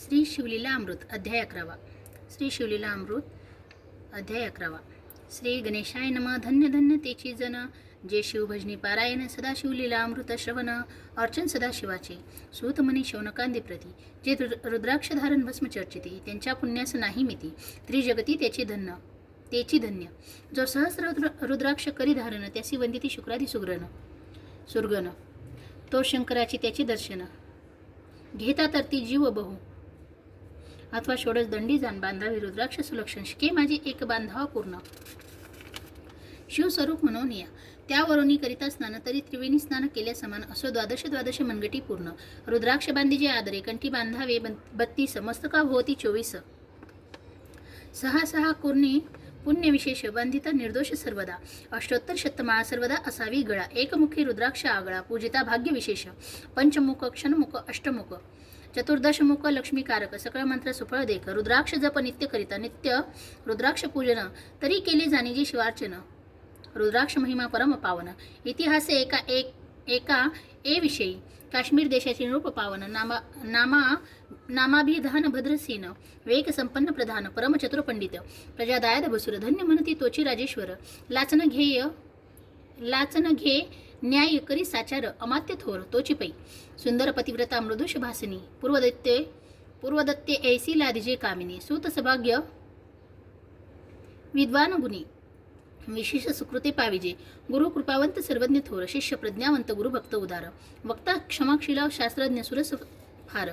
श्री शिवलीला अमृत अध्याय 11. श्री शिवलीला अमृत अध्याय 11. श्री गणेशाय नमः. धन्य धन्य तेची जन जे शिवभजनी पारायण सदा शिवलीला अमृत श्रवण अर्चन सदाशिवाचे सूतमनी शौनकांदी प्रती जे रुद्राक्ष धारण भस्म चर्चिते त्यांच्या पुण्यास नाही मिती त्रिजगती तेची धन्य जो सहस्र रुद्राक्ष करी धारण त्यासी वंदिती शुक्रादी सुरगण तो शंकराची त्याची दर्शन घेता तर ती जीव बहु अथवा षोडश दंडी जाण बांधावी रुद्राक्ष सुलक्षण शिके माझी एक बांधावा पूर्ण शिवस्वरूप म्हणून या त्यावरून करिता स्नान तरी त्रिवेणी स्नान केल्या समान असो द्वादश मनगटी पूर्ण रुद्राक्ष बांधीजे आदरे कंठी बांधावे 32 मस्तका भोवती 24 सहा कुर्णी पुण्य विशेष बांधिता निर्दोष सर्वदा अष्टोत्तर शतमाळा सर्वदा असावी गळा एकमुखी रुद्राक्ष आगळा पूजिता भाग्य विशेष पंचमुख क्षणमुख अष्टमुख चतुर्दशमुख लक्ष्मीकारक सकळ मंत्र सुफळ देख रुद्राक्ष जप नित्य करिता नित्य रुद्राक्ष पूजन तरी केले जाणीजे शिवार्चन रुद्राक्ष महिमा परम पावन इतिहासे एका विषयी काश्मीर देशाचे नृप पावन नामाभिधान भद्रसेन वेग संपन्न प्रधान परम चतुर पंडित प्रजादायद बसुर धन्य म्हणती तोची राजेश्वर लाचन घे न्याय करी साचार अमात्य थोर तोची पै सुंदर पतिव्रता मृदुष भासनी पूर्वदत्ते ऐसी लादिजे कामिनी सूत सभाग्य विद्वान गुणी विशेष सुकृते पाविजे गुरु कृपावंत सर्वज्ञ थोर शिष्य प्रज्ञावंत गुरु भक्त उदार वक्ता क्षमाशील शास्त्रज्ञ सुरस फार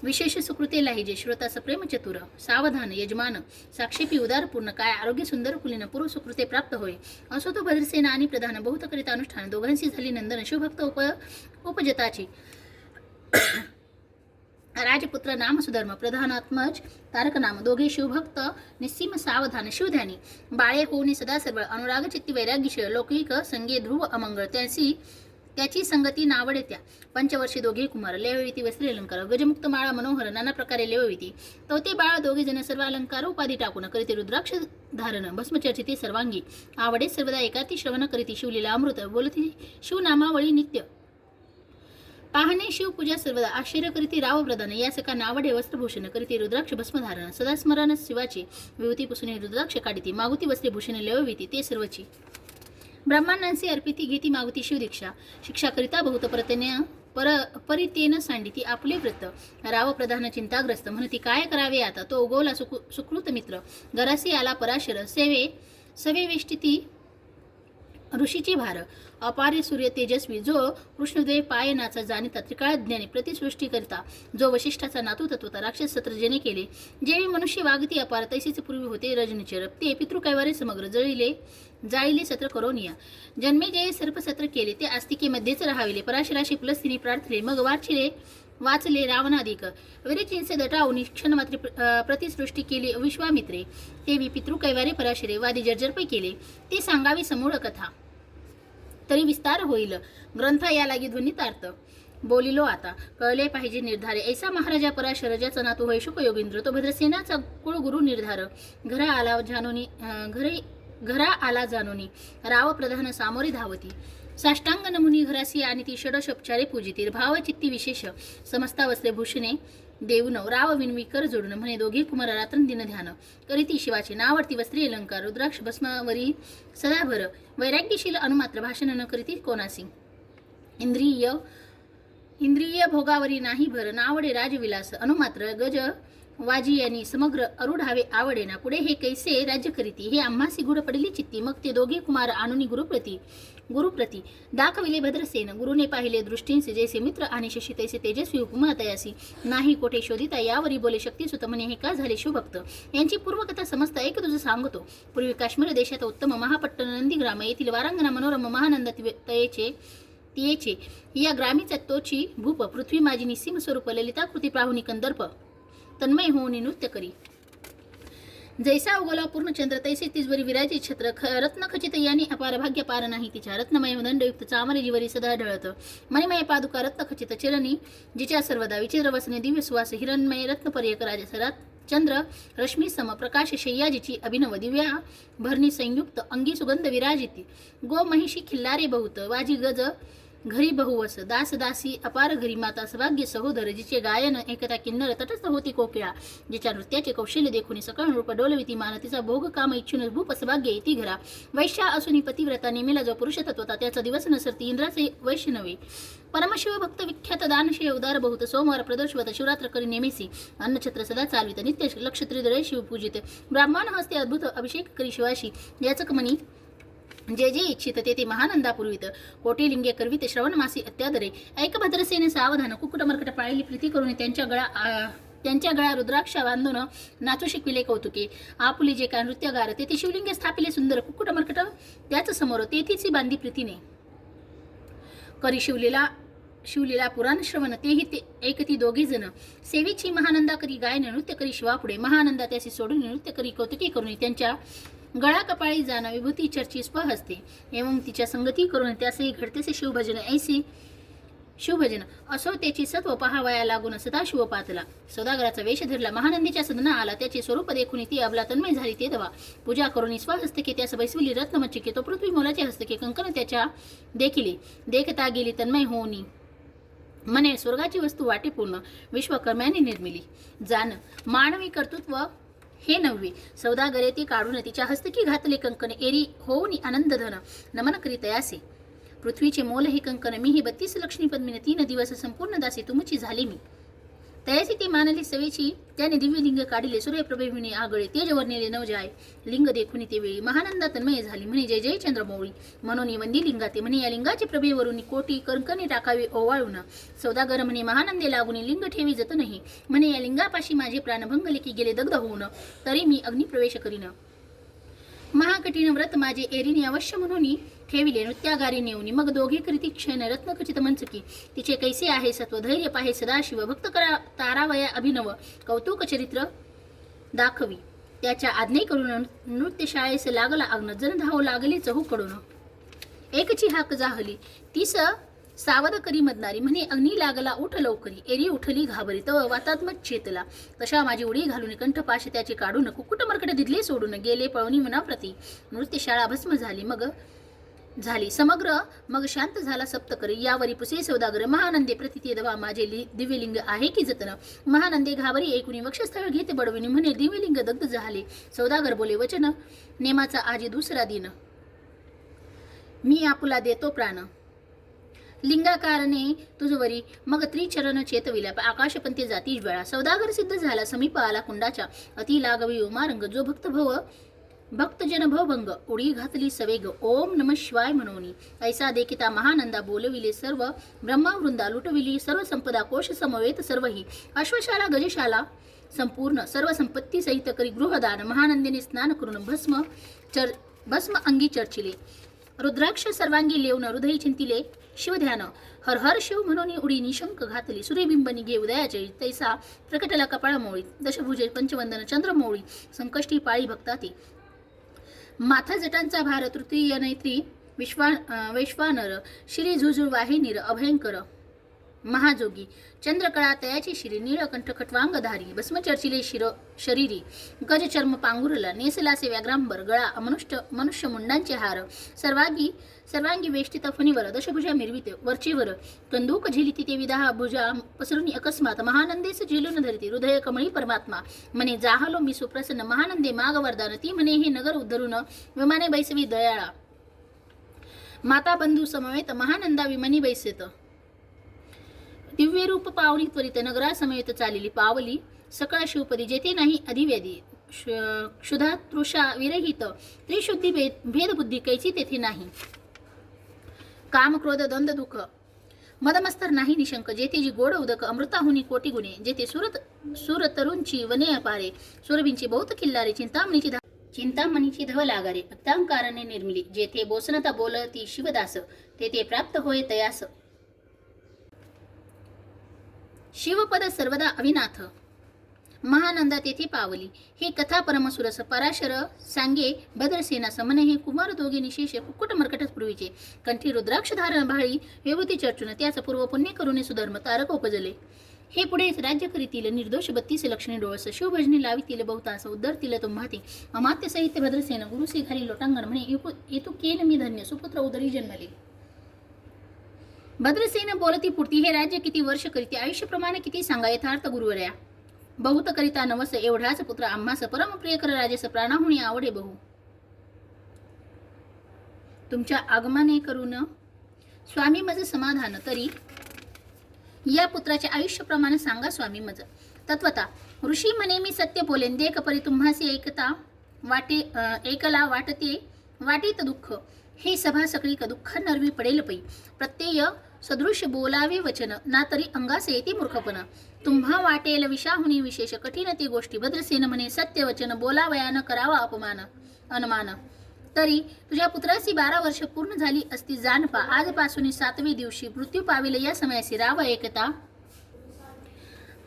विशेष सुकृते लाहिजे श्रोता सप्रेम चतुर सावधान यजमान साक्षेपी उदार पूर्ण काय आरोग्य सुंदर कुलीन पूर्व सुकृते प्राप्त होय असो तो भद्रसेना आणि प्रधान बहुत करिता अनुष्ठान दोघांशी झाली नंदन शिवभक्त उपजताची राजपुत्र नाम सुधर्म प्रधानात्मज तारक नाम दोघे शिवभक्त निस्सीम सावधान शिवध्यानी बाळे होऊन सदा सर्व अनुराग चित्ती वैराग्यशय लौकिक संगे ध्रुव अमंगळ त्याची संगती नावडे त्या पंचवर्षी दोघे कुमार लेवविती वस्त्री अलंकार गजमुक्त माळा मनोहर नाना प्रकारे लेवविती तो ते बाळ दोघे जन सर्व अलंकार उपाधी टाकून करीते रुद्राक्ष धारण भस्मचर्चिते सर्वांगी आवडे सर्वदा एकाती श्रवण करीती शिवलीला अमृत बोलती शिवनामावळी नित्य पाहणे शिवपूजा सर्वदा आश्चर्य करीती राव प्रधान या सका नावडे वस्त्रभूषण करीती रुद्राक्ष भस्मधारण सदा स्मरण शिवाची विभूती पुसणे रुद्राक्ष काढिती मागुती वस्त्रे भूषण लेवविती ते सर्वची ब्रह्मांडांची अर्पिती घेती मागुती शिवदीक्षा शिक्षा करिता बहुत परितेन सांडिती आपले व्रत राव प्रधान चिंताग्रस्त म्हणती काय करावे आता तो उगवला सुकृत मित्र घरासी आला पराशर सवे वेष्टिती ऋषीची भार अपारे सूर्य तेजस्वी जो कृष्णदेव पायनाचा जाणीता त्रिकाळ ज्ञानी प्रतिसृष्टी करता जो वशिष्ठाचा नातू तत्वता राक्षस सत्र जेने केले जेवी मनुष्य वागती अपार तैसेच पूर्वी होते रजनीचर ते पितृकैवारे समग्र जाळीले सत्र करोनिया जन्मे जे सर्प सत्र केले ते आस्तिकेमध्येच राहाविले पराशराशी पुलस्तिनी प्रार्थले मग वाचले रावणाधिक विरेचिंचे दटावून क्षण मात्र प्रतिसृष्टी केली विश्वामित्रे ते पितृकैवारे पराशरे वादी जर्जरपै केले ते सांगावी समूळ कथा तरी विस्तार होईल ग्रंथ या लागी ध्वनितार्थ बोलिलो आता कळले पाहिजे निर्धारे ऐसा महाराजा पराशर ज्याचा नातू होय शुक योगींद्र तो भद्रसेनाचा कुळगुरु निर्धार घरा आला जानोनी राव प्रधान सामोरी धावती साष्टांग नमुनी घरासी आणि ती षडोषोपचारे पूजिती भाव चित्ती विशेष समस्ता वस्त्रे भूषणे देऊन राव विनवी कर जोडून म्हणे दोघे कुमार रात्रंदिन ध्यान करीती शिवाचे नावडती वस्त्री अलंकार रुद्राक्ष भस्मावरी सदाभर वैराग्यशील अनुमात्र भाषण न करीती कोणासी इंद्रिय भोगावरी नाही भर नावडे राजविलास अनुमात्र गज वाजी यांनी समग्र अरुढावे आवडेना पुढे हे कैसे राज्य करीती हे आम्हासी गुढ पडली चित्ती मग ते दोघे कुमार आणूनी गुरुप्रती दाखविले भद्रसेन गुरुने पाहिले दृष्टींचे जैसे मित्र आणि शशी तैसे तेजस्वी उपमा तयासी नाही कोठे शोधिता यावरी बोले शक्ती सुत म्हणे हे का झाले शिवभक्त यांची पूर्वकथा समस्त एक तुझं सांगतो पूर्वी काश्मीर देशात उत्तम महापट्टण नंदीग्राम येथील वारांगना मनोरम महानंद तियेचे या ग्रामीचा तोची भूप पृथ्वी माझी निस्सीम स्वरूप ललिताकृती प्राहुनी कंदर्प तन्मय होऊन नृत्य करी जैसा उगवला पूर्ण चंद्र तैसे तिजवरी विराजी छत्र रत्न खचित याने अपार भाग्य पार नाही तिच्या रत्नमय दंडयुक्त चामरे जिवरी सदा ढळत मणिमय पादुका रत्न खचित चिरणी जिच्या सर्वदा विचित्र वसने दिव्य सुवास हिरणमय रत्नपर्यक राजसरात चंद्र रश्मी सम प्रकाश शय्याजीची अभिनव दिव्या भरणी संयुक्त अंगी सुगंध विराजिती गो महिषी खिल्लारे बहुत वाजी गज घरी बहुवस दास दासी अपार घरी माता सभाग्य सहोदर जिचे गायन एकता किन्नर तटस्थ होती कोकिळा जिच्या नृत्याचे कौशल्य देखून सकळ रूप डोलविती मान तिचा भोग काम इच्छून भूप सभाग्य येती घरा वैश्या असून पतिव्रता नेमेला जो पुरुष तत्वता त्याचा दिवस नसरती इंद्राचे वैश्य नव्हे परमशिव भक्त विख्यात दानशय उदार बहुत सोमवार प्रदोषवत शिवरात्र करी नेमेसी अन्नछत्र सदा चालवित नित्य लक्ष त्रिदय शिव पूजित ब्राह्मण हस्ते अद्भुत अभिषेक करी शिवाशी याचक मनी जे जे इच्छित ते महानंदा पुरवित कोटी लिंगे करवित श्रवण मासी अत्यादरे ऐक भद्रसेने सावधान कुकुट मरकट पाळली प्रीती करून त्यांच्या गळा रुद्राक्ष बांधून नाचू शिकविले कौतुके आपुली जे का नृत्यगार तेथे शिवलिंगे स्थापिले सुंदर कुकुट मरकट त्याच समोर तेथीची बांधी प्रीतीने करी शिवलीला पुराण श्रवण तेही ते एकती दोघे जण सेवेची महानंदा करी गायन नृत्य करी शिवापुढे महानंदा त्याशी सोडून नृत्य करी कौतुके करून त्यांच्या गळा कपाळी जाण विभूती चर्ची स्वहस्ते एवं तिच्या संगती करून त्यासही घडतेसे शिवभजन ऐसे शिवभजन असो त्याची सत्व पहावया लागून सदाशिव पातला सौदागराचा वेश धरला महानंदीच्या सदना आला त्याचे स्वरूप देखून ती अबला तन्मय झाली ते दवा पूजा करून स्वहस्तके त्यास बैसविली रत्नमच्चिके तो पृथ्वी मोलाचे हस्तके कंकण त्याच्या देखिले देखता गेली तन्मय होनी मने स्वर्गाची वस्तू वाटे पूर्ण विश्वकर्म्याने निर्मिली जाण मानवी कर्तृत्व हे नव्हे सौदागरे ती काढून तिच्या हस्तकी घातले कंकण एरी होऊन आनंद धन नमन करीत यासे पृथ्वीचे मोल हे कंकण मी ही 32 लक्ष्मी पद्मिनी 3 दिवस संपूर्ण दासी तुमची झाली मी तयाची ती मानली सवेची त्याने दिव्य लिंग काढिले सूर्यप्रभेविनी आगळे तेजवर्णिले नवजाय लिंग देखुनी ते वेळी महानंदा तन्मय झाली म्हणे जय जय चंद्रमौळी म्हणून वंदी लिंगाते म्हणे या लिंगाचे प्रभेवरून कोटी कंकणे टाकावे ओवाळून सौदागर म्हणे महानंदे लागून लिंग ठेवी जत नाही म्हणे या लिंगापाशी माझे प्राण भंगले की गेले दग्ध होऊन तरी मी अग्निप्रवेश करीन महाकठीण व्रत माझे एरिनी अवश्य म्हणून ठेविले नृत्यागारी नेऊनी मग दोघे करीती क्षण रत्नखचित मंचकी तिचे कैसे आहे सत्व धैर्य पाहे सदाशिव भक्त करा तारावया अभिनव कौतुक चरित्र दाखवी त्याच्या आज्ञे करून नृत्यशाळेस लागला अग्न जन धाव लागली चहूकडून एकची हाक जाहली तीस सावध करी मदनारी म्हणे अग्नी लागला उठ लवकरी एरी उठली घाबरी तव वातात्मक चेतला तशा माझी उडी घालून कंठपाश त्याची काढून कुकुट मरकट दिदले सोडून गेले पळवणी मनाप्रती नृत्यशाळा भस्म झाली समग्र मग शांत झाला सप्तकरी यावरी पुसे सौदागर महानंदे प्रति दवा माझे दिव्यलिंग आहे की जतन महानंदे घाबरी ऐकुनी वक्षस्थळ घेते बडविनी म्हणे दिव्यलिंग दग्ध झाले सौदागर बोले वचन नेमाचा आजी दुसरा दिन मी आपुला देतो प्राण लिंगाकारणे तुझवरी मग त्रिचरण चेतविला आकाशपंथी जाती ज्वाळा सौदागर सिद्ध झाला समीप आला कुंडाच्या अति लागवी उमारंग जो भक्तजन भवभंग उडी घातली सवेग ओम नम शिवाय म्हणोनी ऐसा देखिता महानंदा बोलविले सर्व ब्रह्मावृंदा लुटविली सर्व संपदा कोश समवेत सर्वही अश्वशाला गजशाला संपूर्ण सर्व संपत्ती सहित करी गृहदान महानंदेने स्नान करून भस्म अंगी चर्चिले रुद्राक्ष सर्वांगी लेवून हृदय चिंतिले शिवध्यान हर हर शिव म्हणून उडी निशंक घातली सूर्यबिंबनी घे उदयाचे तैसा प्रकटला कपाळामोळी दशभुजे पंचवंदन चंद्रमोळी संकष्टी पाळी भक्ताती माथा जटांचा भार तृतीय नैत्री वैश्वानर श्री झुझुळ वाहिनीर अभयंकर महाजोगी चंद्रकळा तयाची शिरी नीळकंठ खटवांगधारी भस्मचर्चिले शरीरी गज चर्म पांघुरला नेसलासे व्याघ्रांबर गळा मनुष्य मुंडांचे हार सर्वांगी वेष्टित फणीवर दशभुजा मिरवित वरचेवर कंदूक झेलिती ते विदाह भुजा पसरुनी अकस्मात महानंदेस झेलून धरती हृदय कमळी परमात्मा म्हणे जाहलो मी सुप्रसन्न महानंदे माग वरदान ती म्हणे हे नगर उद्धरून विमाने बैसवी दयाळा माता बंधू समवेत महानंदा विमानी बैसेत दिव्य रूप पावली त्वरित नगरासमेत चालली पावली सकळ शिवपदी जेथे नाही अधिव्याधी क्षुधा तृषा विरहित त्रिशुद्धी भेदबुद्धी कैची तेथे नाही काम क्रोध द्वंद्व दुःख मदमस्तर नाही निशंक जेथे जी गोड उदक अमृताहुनी कोटी गुणे जेथे सुरतरुंची वने अपारे सुरभींची बहुत किल्लारे चिंतामणीची धव लागारे भक्तांकाराने निर्मिली जेथे बोसनता बोलती शिवदास तेथे प्राप्त होय तयास शिवपद सर्वदा अविनाथ महानंदा तेथे पावली हे कथा परमसुरस पराशर सांगे भद्रसेना समने हे कुमार दोघे निशेष कुक्कुट मरकटच पूर्वीचे कंठी रुद्राक्ष धारण भाळी विभूती चर्चून त्याचा पूर्व पुण्य करून सुधर्म तारक उपजले हे पुढे राज्य करीतील निर्दोष 32 लक्षणे डोळस शिवभजनी लावितील बहुतास उद्धरतील तुम्हाते अमात्य साहित्य भद्रसेन गुरुसी घाली लोटांगण म्हणे येतू केल मी धन्य सुपुत्र उदरी जन्मले भद्रसेन बोलती पुरती, हे राज्य किती वर्ष करीती, आयुष्यप्रमाणे किती सांगा यथार्थ गुरुवर्या. बहुत करिता नवस, एवढाच पुत्र आम्हास, परमप्रिय कर राजस, प्राणाहुनी आवडे बहु. तुमच्या आगमने करून स्वामी मज समाधान, तरी या पुत्राच्या आयुष्यप्रमाणे सांगा स्वामी मज. तत्वता ऋषी म्हणे, मी सत्य बोलेन, देख परी तुम्हासी ऐकता वाटे, ऐकला वाटते वाटीत दुःख, हे सभा सगळी क दुःख नरवी पडेल पै. प्रत्यय सदृश बोलावे वचन, ना तरी अंगास येते मूर्खपण. तुम्हा वाटेल विषाहुनी विशेष, कठीण ती गोष्टी. भद्रसेन म्हणे, सत्य वचन बोलावयान करावा अपमान अनमान. तरी तुझ्या पुत्राची 12 वर्ष पूर्ण झाली असती जानपा. आजपासून 7वे दिवशी मृत्यू पाविल या समयासी राव ऐकता.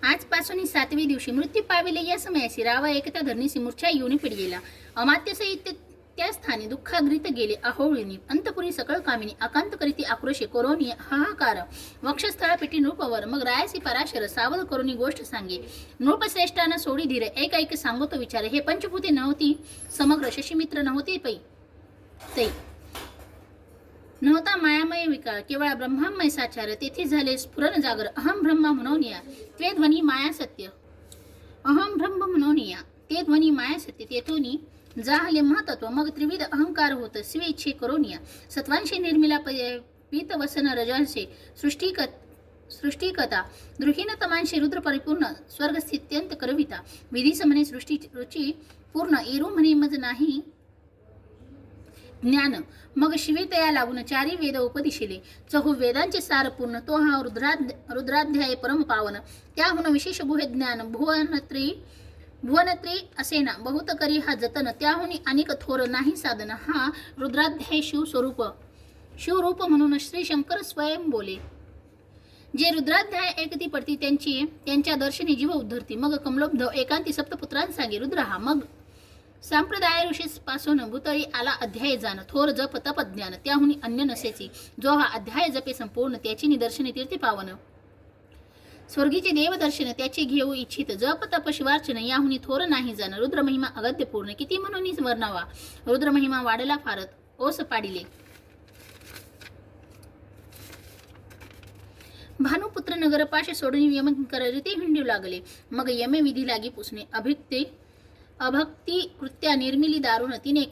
आजपासून 7वे दिवशी मृत्यू पाविले या समयासी राव ऐकता, धरणीसी मूर्छा येऊन पिडगेला. अमात्य सहित त्या स्थानी दुःखाग्रित गेले अहोळीनी. अंतपुरी सकळ कामिनी, अकांत करीती आक्रोशे, कोरोनी हाहाकार. वक्षस्थळा पेटी नृपवर, मग रायासी पराशर, सावध करुनी गोष्ट सांगे. नृपश्रेष्ठांना सोडी धीर, एक ऐक सांगतो विचार. हे पंचभूते नव्हती समग्र, शशीमित्र नव्हते पै तै. नव्हता मायामय विकार, केवळ ब्रह्मामय साचार. तेथे झाले स्फुरण जागर, अहम ब्रह्मा म्हणून या, ते ध्वनी माया सत्य. अहम ब्रह्म म्हणून या, ते ध्वनी माया सत्य. तेथून जाहले महतत्व, मग त्रिविध अहंकार होत स्वेच्छे करून या. सत्वांशी निर्मिला पीत वसन रजांशे, सृष्टिकता द्रुहीन तमांशी रुद्र परिपूर्ण, स्वर्ग स्थित्यंत करविता. विधीस म्हणे सृष्टी रुची पूर्ण, एरू म्हणे मज नाही ज्ञान. मग शिवेतया लागून 4 वेद उपदिशिले, वेदांचे सार पूर्ण. तो हा रुद्राध्याय परम पावन, त्याहून विशेष गुहे ज्ञान. भुवनत्री असेना बहुत करी हा जतन, त्याहून अनेक थोर नाही साधन. हा रुद्राध्याय शिवरूप म्हणून श्री शंकर स्वयं बोले. जे रुद्राध्याय ऐकती पडती त्यांच्या दर्शनी जीव उद्धरती. मग कमलोब्ध एकांती सप्तपुत्रां सांगे रुद्र हा. मग संप्रदाय ऋषीस पासून भूतळी आला अध्याय जाण. थोर जप तप ज्ञान, त्याहुनी अन्य नसेची. जो हा अध्याय जपे संपूर्ण, त्याची निदर्शने तीर्थे पावन. स्वर्गीचे देवदर्शन त्याचे घेऊ इच्छित. जप तप शिवार्चन, याहुनी थोर नाही जाण. रुद्र महिमा अगद्य पूर्ण, किती म्हणून वर्णावा. रुद्र महिमा वाढला फारत, ओस पाडिले. भानुपुत्र नगरपाश सोडून यमकिंकर रीते हिंडू लागले. मग यमे विधी लागी पुसणे. अभक्ती कृत्या निर्मिली दारुण, तिने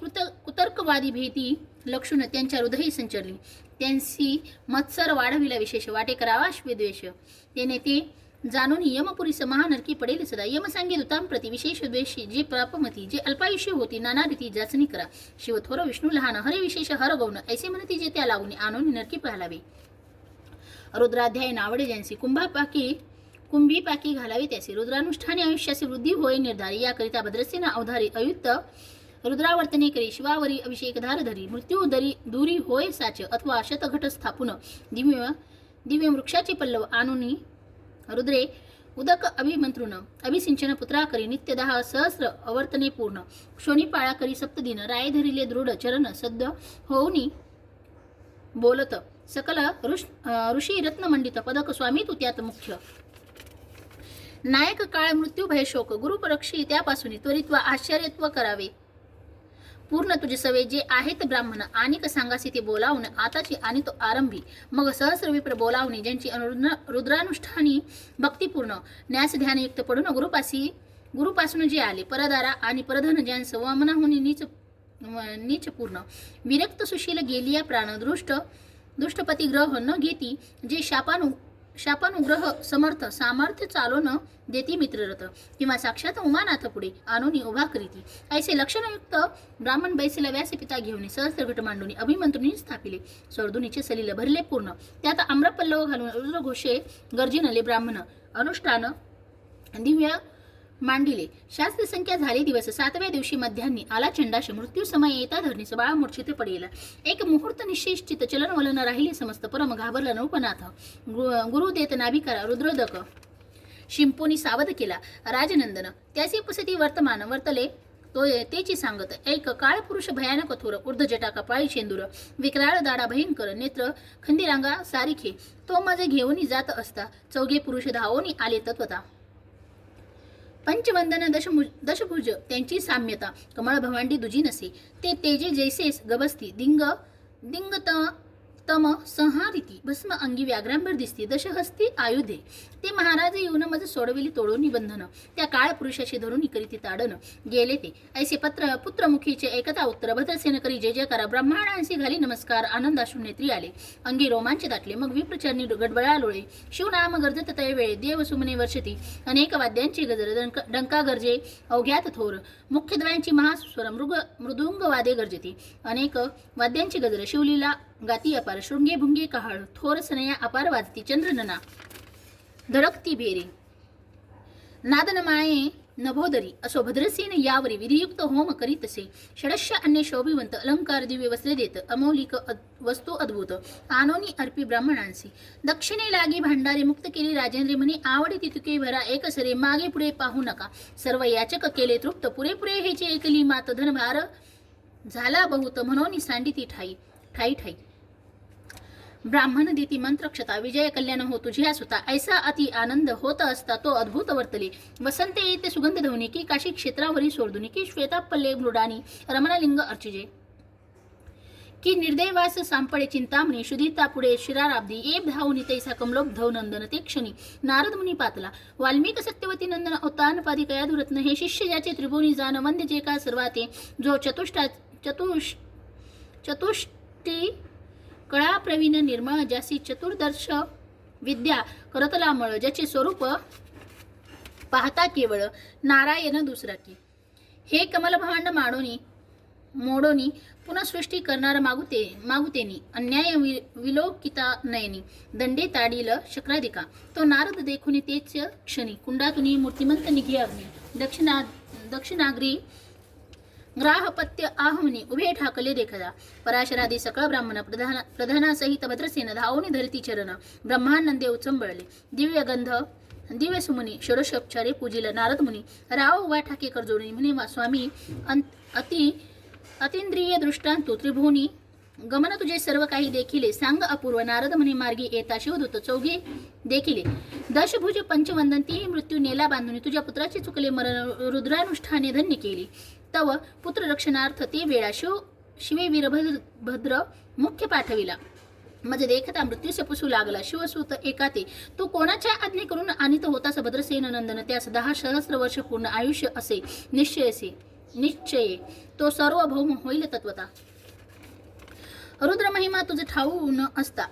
कुतर्कवादी भेटी लक्षून त्यांच्या हृदयी संचरली. त्यांची मत्सर वाढविला विशेष, वाटे करावा द्वेष. त्याने ते जाणून यमपुरीस महानरकी पडेल सदा. यम सांगे दूतां प्रति विशेष द्वेषी, जे पापमती जे अल्पायुष्य होती, नाना रीती जाचणी करा. शिव थोर विष्णू लहान, हरे विशेष हर गौण, ऐसे म्हणती जे त्या लावून आणून नरकी पाहावे. रुद्राध्याय नावडे ज्यांसी, कुंभी पाकी घालावी त्यासी. रुद्रानुष्ठाने आयुष्याची वृद्धी होय निर्धारी, याकरिता भद्रसेन अवधारी अयुक्त रुद्रावर्तने करी. शिवावरी अभिषेकधार धरी, मृत्यू दुरी होय साच. अथवा शतघट स्थापून दिव्य वृक्षाचे पल्लव आणून रुद्रे उदक अभिमंत्रुन. अभिसिंचन पुत्रा करी, नित्य 10 सहस्र अवर्तने पूर्ण. क्षोणीपाळा करी सप्तदिन, राय धरिले दृढ चरण. सद्य होऊनी बोलत सकल ऋषी रत्नमंडित. पदक स्वामी तू त्यात मुख्य. नायक काळ मृत्यू भय शोक, गुरुपरक्षी त्यापासून त्वरित्व आश्चर्यत्व करावे. पूर्ण तुझे सवे जे आहेत ब्राह्मण, आणिक सांगासी ते बोलावून आताची आणि तो आरंभी. मग सहस्र विप्र बोलावणे, ज्यांची रुद्रानुष्ठानी भक्तिपूर्ण, न्यास ध्यानयुक्त पडून गुरुपासून जे आले. परदारा आणि परधन ज्यांस वामनाहुनी नीच पूर्ण. विरक्त सुशील गेलिया प्राण, दुष्टपती ग्रह न घेती. जे शापानुग्रह समर्थ सामर्थ्य चालून देती मित्ररथ. किंवा साक्षात उमानाथ पुढे आणून उभा करीती. ऐसे लक्षणयुक्त ब्राह्मण बैसेला व्यासपिता घेऊन सहस्र घट मांडून अभिमंत्रुनी स्थापिले. स्वर्धुनीचे सलील भरले पूर्ण, त्यात आम्रपल्लव घालून रुद्रघोषे गर्जिनले. ब्राह्मण अनुष्ठान दिव्य मांडिले. शास्त्र संख्या झाली दिवस. 7व्या दिवशी मध्यान्नी आला चंडाश. मृत्यू समय येता धरणीस बाळ मूर्छित पडेल. एक मुहूर्त निश्चित चलन वलन राहिले समस्त. परम घाबरला नृपनाथ. गुरु देत नाभिकारा रुद्रोदक. शिंपोनी सावध केला राजनंदन. त्याचे उपस्थिती वर्तमान वर्तले तो तेची सांगत. एक काळ पुरुष भयानक थोर, ऊर्ध्व जटा कपाळी शेंदूर, विक्राळ दाडा भयंकर, नेत्र खंदिरांगा सारिखे. तो माझे घेऊन जात असता. 4घे पुरुष धावोनी आले तत्वता. पंचवंदन दशभुज त्यांची साम्यता. कमळ भवांडी दुजी नसे. ते तेजे जैसे गबस्ती. दिंग तम संहारिती भस्म अंगी व्याघ्रांबर दिसती दशहस्ती आयुधे ते महाराज येऊन मज सोडविली तोडून बंधन त्या काळ पुरुषाशी धरून करीती ताडन गेले ते ऐसे पत्र पुत्रमुखीचे एकता उत्तर भद्रसेन करी जय जयकार ब्रह्मांडांशी घाली नमस्कार आनंदाश्रू नेत्री आले अंगी रोमांच दाटले मग विप्रचरणी गडबडा लोळे शिवनाम गर्जत तय वेळे देव सुमने वर्षती अनेक वाद्यांची गजर डंका गरजे अवघ्यात थोर मुख्यद्वयांची महास्वर मृदुंग वादे गर्जती अनेक वाद्यांची गजर शिवलीला गाती अपार शृंगे भुंगे कहाळ थोर सनया अपार वाजती चंद्रनना धडकती भेरे नादन माये नभोदरी असो भद्रसेन यावरी विधियुक्त होम करीतसे षडश अन्य शोभिवंत अलंकार दिव्य वस्त्रे देत अमौलिक वस्तू अद्भुत आनोनी अर्पी ब्राह्मणांसी दक्षिणे लागी भांडारे मुक्त केली राजेंद्र म्हणे आवडी तितुके भरा एकसरे मागे पुढे पाहू नका सर्व याचक केले तृप्त पुरेपुरे हेचे एकली मात धनभार झाला बहुत म्हणून सांडिती ठाई ठाई ठाई ब्राह्मण देती मंत्रक्षता विजय कल्याण हो तुझ्या सुता ऐसा अति आनंद होत असता तो अद्भुत वर्तले वसंते येते सुगंध धवनी की काशी क्षेत्रावरी सोडुनी की श्वेतापल्ले मृडानी रमणलिंग अर्चिजे की निर्दैवास सांपडे चिंतामणी शुधिता पुढे शिराराब्दी एब धावनी तैसा कमलोप धव नंदन ते क्षणी नारद मुनी पातला वाल्मिक सत्यवती नंदन अवतान पादी कयाधुरत्न हे शिष्य ज्याचे त्रिभुवनी जान वंद्य जे का सर्वाते जो चतुष्टी कळा प्रवीण निर्मळ ज्यासी चतुर्दर्श विद्या करतलामळ ज्याचे स्वरूप पाहता केवळ नारायण दुसरा की हे कमल भांड मोडोनी पुन्हा सृष्टी करणार मागुतेनी अन्याय विलोकिता नयनी दंडे ताडील शक्राधिका तो नारद देखुनी तेच क्षणी कुंडातुनी मूर्तिमंत निघी अग्नी दक्षिणाग्री ग्राहपत्य आहमनी उभे ठाकले देखदा पराशरादी सकळ ब्राह्मण प्रधानासहित भद्रसेन धावून धरती चरण ब्रह्मानंदे उचंबळले दिव्य सुमुनी षोडशोपचारे पूजिल नारद मुनी राव उभा ठाकेकर जोडणी म्हणे स्वामी अतिंद्रिय दृष्टांतू त्रिभुवनी गमन तुझे सर्व काही देखिले सांग अपूर्व नारद म्हणे मार्गी येता शिवदूत चौघे देखिले दशभुज पंचवंदन तीही मृत्यू नेला बांधून तुझ्या पुत्राचे चुकले मरण रुद्रानुष्ठाने धन्य केली तव पुत्र रक्षणार्थ ते वेळा शिवे वीरभद्र मुख्य पाठविला मज देखता मृत्यूसे पुसू लागला शिवसूत एकाते तू कोणाच्या आज्ञे करून आणित होतास भद्रसेन नंदन त्यास 10 सहस्र वर्ष पूर्ण आयुष्य असे निश्चये तो सार्वभौम होईल तत्वता रुद्रमहिमा तुझ ठाऊ न असता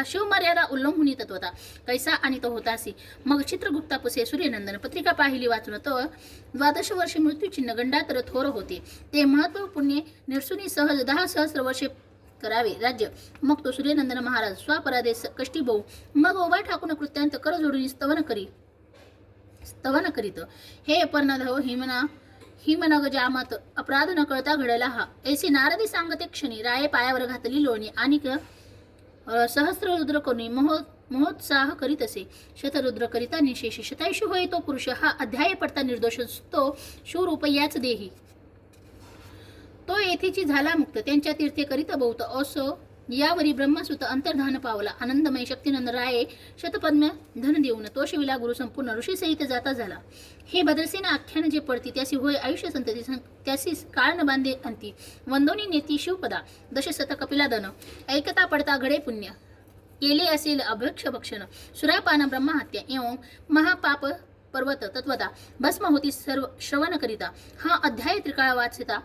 शिवमर्यादा उल्लंघुनी तत्वता कैसा आणि तो होतासी मग चित्रगुप्ता पुसे सूर्यनंदन पत्रिका पाहिली वाचून तो 12 वर्षे मृत्यूचिन्ह गंडातर थोर होते ते महत्व पुण्य निरसुनी सहज 10 सहस्र वर्षे करावे राज्य मग तो सूर्यनंदन महाराज स्वापरादेश कष्टी बहु मग ओबा ठाकून कृत्यांत कर जोडून स्तवन करीत हे पर्णधव हिमनग जामत अपराध न कळता घडला हा ऐसी नारदी सांगते क्षणी राये पायावर घातली लोणी आणि सहस्र रुद्र कोणी महोत्साह करीत असे शतरुद्र करिता निशेष शतायुष होय तो पुरुष हा अध्याय पडता निर्दोष तो शूरूप याच देही तो येथेची झाला मुक्त त्यांच्या तीर्थे करीत बहुत असो यावरी ब्रह्मसुत अंतर्धान पावला आनंदमय शक्तिनंद राये शतपद्म धन देऊन तो शिविला गुरु संपूर्ण ऋषी सहित जाता झाला हे भद्रसेन आख्यान जे पडती त्यासी होय आयुष्य संतती त्यासी काळ न बांधे अंती वंदोनी नेती शिवपदा दशशत कपिला दन ऐकता पडता घडे पुण्य केले असेल अभक्ष भक्षण सुरापान ब्रह्महत्या एवं महापाप पर्वत तत्वता भस्म होती सर्व श्रवण करिता हा अध्याय त्रिकाळ वाचता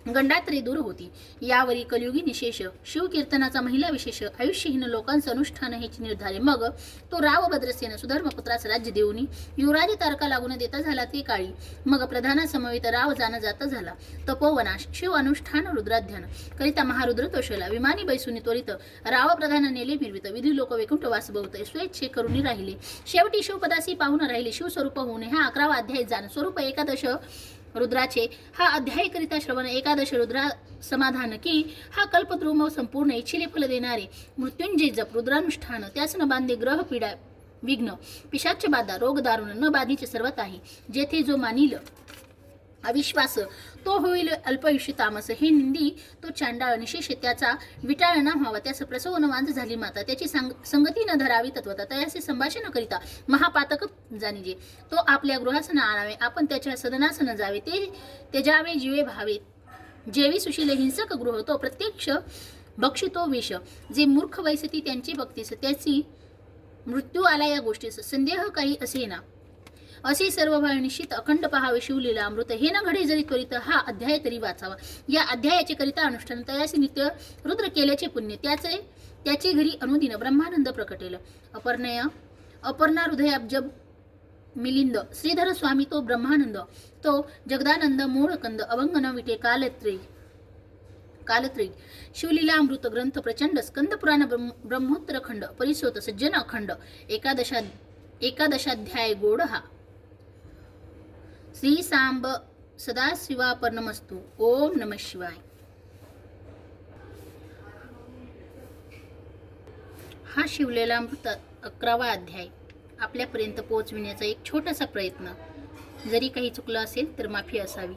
गंडात्री दूर होती यावरी कलियुगी निशेष शिवकीर्तनाचा महिला विशेष आयुष्यहीन लोकांचं अनुष्ठान हेची निर्धारे मग तो राव भद्रसेन सुधर्मपुत्रास राज्य देऊनी युवराज तारका लागून देता झाला ते काळी मग प्रधाना समवेत राव जाण जाता झाला तपोवनाश शिव अनुष्ठान रुद्राध्यान करिता महारुद्र तोषला विमानी बैसुनी त्वरित राव प्रधान नेले मिरवित विधी लोक वैकुंठ वास बहुत स्वेच्छे करुणी राहिले शेवटी शिवपदासी पाहून राहिले शिवस्वरूप होऊन हा 11वा अध्याय जाण स्वरूप एकादश रुद्राचे हा अध्याय करिता श्रवण एकादश रुद्रा समाधान की हा कल्पद्रुम संपूर्ण इच्छिले फल देणारे मृत्युंजय जप रुद्रानुष्ठान त्यास न बांधे ग्रह पीडा विघ्न पिशाच बाधा रोग दारुण न बाधीचे सर्वत आहे जेथे जो मानिल अविश्वास तो होईल अल्पयुष्य तामस हे निंदी तो चांडाळ निशेष त्याचा विटाळ न व्हावा त्यास प्रसव न वांज झाली माता त्याची संगती न धरावी तत्वता तयासे संभाषण करिता महापातक जाणीजे तो आपल्या गृहास न आणावे आपण त्याच्या सदनास न जावे ते त्याजावे जीवे भावे जेवी सुशील हिंसक गृह तो प्रत्यक्ष बक्षितो विष. जे मूर्ख वैसती त्यांची भक्तीस त्याची मृत्यू आला या गोष्टीस संदेह काही असेना. असे सर्व भाव निश्चित अखंड पहावे शिवलीला अमृत. हे न घडे जरी त्वरित हा अध्याय तरी वाचावा. या अध्यायाचे करिता अनुष्ठान तयासी नित्य रुद्र केल्याचे पुण्य त्याचे घरी अनुदिन ब्रह्मानंद प्रकटेल. अपर्णा हृदयाब्ज मिलिंद श्रीधर स्वामी तो ब्रह्मानंद तो जगदानंद मूळकंद अभंग न विटे कालत्रयी. शिवलीला अमृत ग्रंथ प्रचंड स्कंद पुराण ब्रह्मोत्तर खंड परिसोत सज्जन अखंड एकादशाध्याय गोड हा. श्री सांब सदाशिवापर्णमस्तु. ओम नमः शिवाय. हा शिवलेला अमृत 11वा अध्याय आपल्यापर्यंत पोहोचविण्याचा एक छोटासा प्रयत्न. जरी काही चुकलं असेल तर माफी असावी.